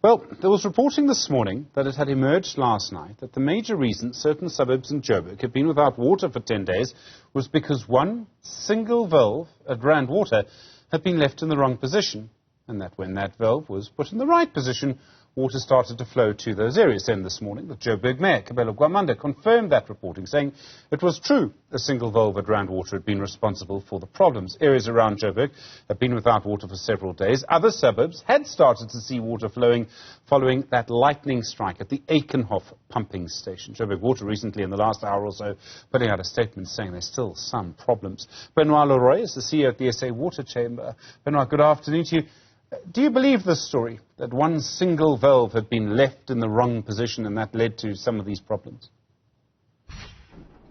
Well, there was reporting this morning that it had emerged last night that the major reason certain suburbs in Joburg had been without water for 10 days was because one single valve at Rand Water had been left in the wrong position, and that when that valve was put in the right position, water started to flow to those areas. Then this morning, the Joburg Mayor, Kabelo Gwamanda, confirmed that reporting, saying it was true a single valve at Rand Water had been responsible for the problems. Areas around Joburg have been without water for several days. Other suburbs had started to see water flowing following that lightning strike at the Eikenhof pumping station. Joburg Water recently, in the last hour or so, putting out a statement saying there's still some problems. Benoît Leroy is the CEO of the SA Water Chamber. Benoît, good afternoon to you. Do you believe this story, that one single valve had been left in the wrong position and that led to some of these problems?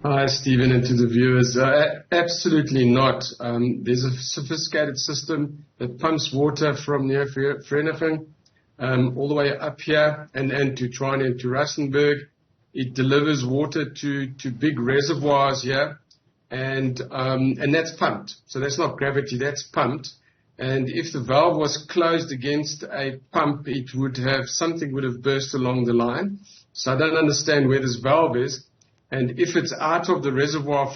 Hi, Stephen, and to the viewers. Absolutely not. There's a sophisticated system that pumps water from near Eikenhof all the way up here and to Trine and to Rustenburg. It delivers water to big reservoirs here, and that's pumped. So that's not gravity, that's pumped. And if the valve was closed against a pump, something would have burst along the line. So I don't understand where this valve is. And if it's out of the reservoir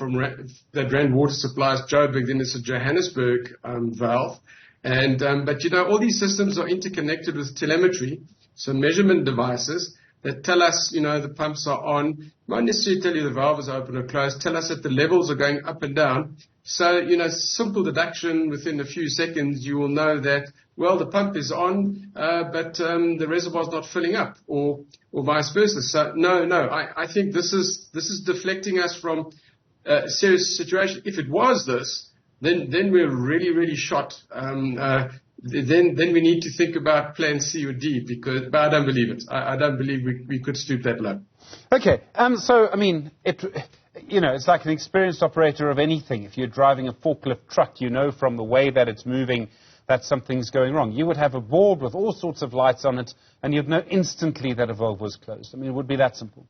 that Rand Water supplies Joburg, then it's a Johannesburg valve. But all these systems are interconnected with telemetry, so measurement devices that tell us, the pumps are on. Won't necessarily tell you the valve is open or closed. Tell us that the levels are going up and down. So, simple deduction, within a few seconds, you will know that, well, the pump is on, but the reservoir's not filling up, or vice versa. So, no, I think this is deflecting us from a serious situation. If it was this, then we're really, really shot. Then we need to think about plan C or D, but I don't believe it. I don't believe we could stoop that low. Okay, it's like an experienced operator of anything. If you're driving a forklift truck, you know from the way that it's moving that something's going wrong. You would have a board with all sorts of lights on it, and you'd know instantly that a valve was closed. It would be that simple.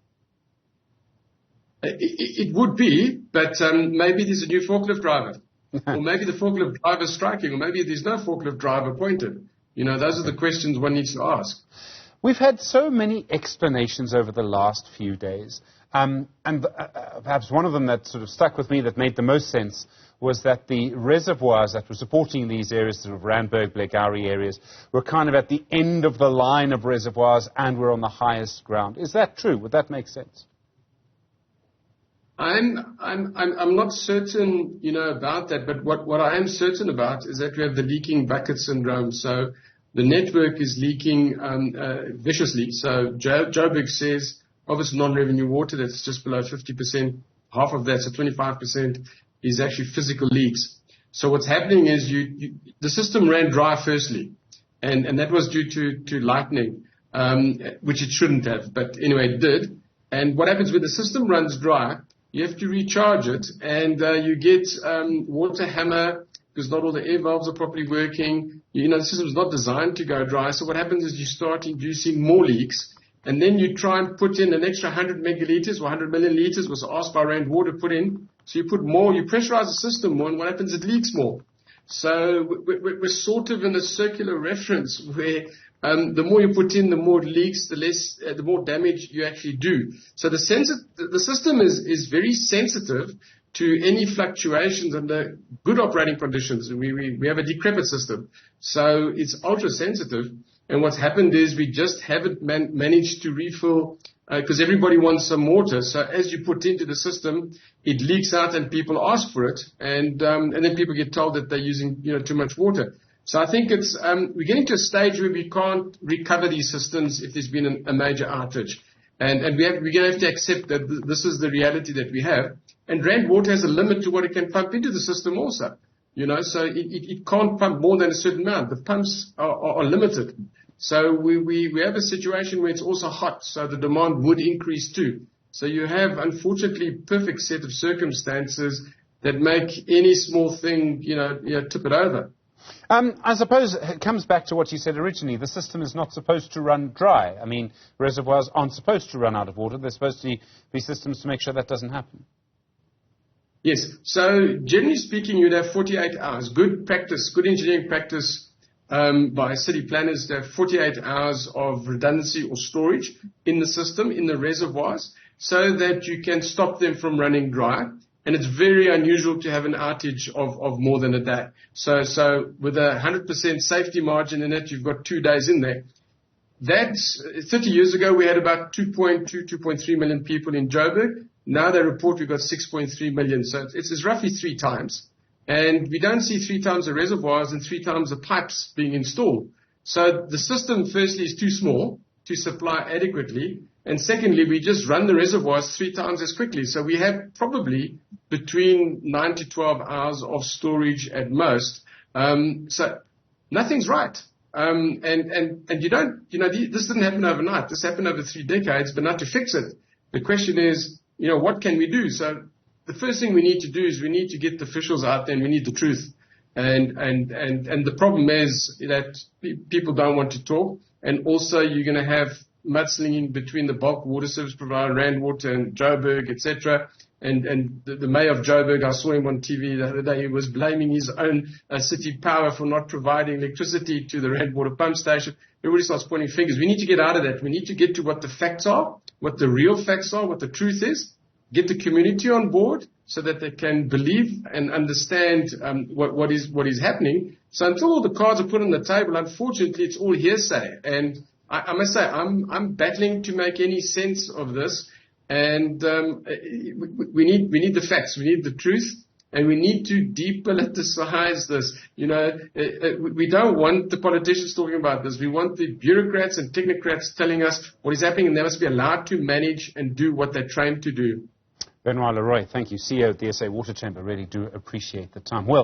It would be, but maybe there's a new forklift driver. Or maybe the forklift driver is striking, or maybe there's no forklift driver appointed. Those are the questions one needs to ask. We've had so many explanations over the last few days. Perhaps one of them that sort of stuck with me that made the most sense was that the reservoirs that were supporting these areas, sort of Randburg, Blegauri areas, were kind of at the end of the line of reservoirs and were on the highest ground. Is that true? Would that make sense? I'm not certain, about that, but what I am certain about is that we have the leaking bucket syndrome. So the network is leaking viciously. So Joburg says of its non-revenue water that's just below 50%, half of that, so 25%, is actually physical leaks. So what's happening is the system ran dry firstly, and that was due to lightning, which it shouldn't have, but anyway, it did. And what happens when the system runs dry? You have to recharge it, and you get water hammer, because not all the air valves are properly working. The system is not designed to go dry. So what happens is you start inducing more leaks, and then you try and put in an extra 100 megaliters or 100 million liters was asked by Rand Water to put in. So you put more, you pressurize the system more, and what happens? It leaks more. So we're sort of in a circular reference where the more you put in, the more it leaks, the more damage you actually do. So the system is very sensitive to any fluctuations under good operating conditions. We have a decrepit system, so it's ultra sensitive. And what's happened is we just haven't managed to refill because everybody wants some water. So as you put into the system, it leaks out and people ask for it, and then people get told that they're using too much water. So I think we're getting to a stage where we can't recover these systems if there's been a major outage. And we're going to have to accept that this is the reality that we have. And Rand Water has a limit to what it can pump into the system also. So it can't pump more than a certain amount. The pumps are limited. So we have a situation where it's also hot, so the demand would increase too. So you have, unfortunately, a perfect set of circumstances that make any small thing, tip it over. I suppose it comes back to what you said originally. The system is not supposed to run dry. Reservoirs aren't supposed to run out of water. They're supposed to be systems to make sure that doesn't happen. Yes. So generally speaking, you'd have 48 hours. Good practice, good engineering practice by city planners to have 48 hours of redundancy or storage in the system, in the reservoirs, so that you can stop them from running dry. And it's very unusual to have an outage of more than a day. So with a 100% safety margin in it, you've got 2 days in there. That's 30 years ago, we had about 2.3 million people in Joburg. Now they report we've got 6.3 million. So it's roughly 3 times. And we don't see 3 times the reservoirs and 3 times the pipes being installed. So the system, firstly, is too small to supply adequately. And secondly, we just run the reservoirs 3 times as quickly. So we have probably between 9 to 12 hours of storage at most. So nothing's right. And you don't, this didn't happen overnight. This happened over 3 decades, but not to fix it. The question is, what can we do? So the first thing we need to do is we need to get the officials out there and we need the truth. And the problem is that people don't want to talk. And also you're going to have mudslinging between the bulk water service provider, Rand Water and Joburg, etc. And the mayor of Joburg, I saw him on TV the other day, he was blaming his own city power for not providing electricity to the Rand Water pump station. Everybody starts pointing fingers. We need to get out of that. We need to get to what the facts are, what the real facts are, what the truth is, get the community on board so that they can believe and understand what is happening. So until all the cards are put on the table, unfortunately, it's all hearsay. And I must say, I'm battling to make any sense of this. And we need the facts, we need the truth, and we need to depoliticize this. We don't want the politicians talking about this. We want the bureaucrats and technocrats telling us what is happening, and they must be allowed to manage and do what they're trained to do. Benoît Leroy, thank you. CEO of the SA Water Chamber, really do appreciate the time. Well.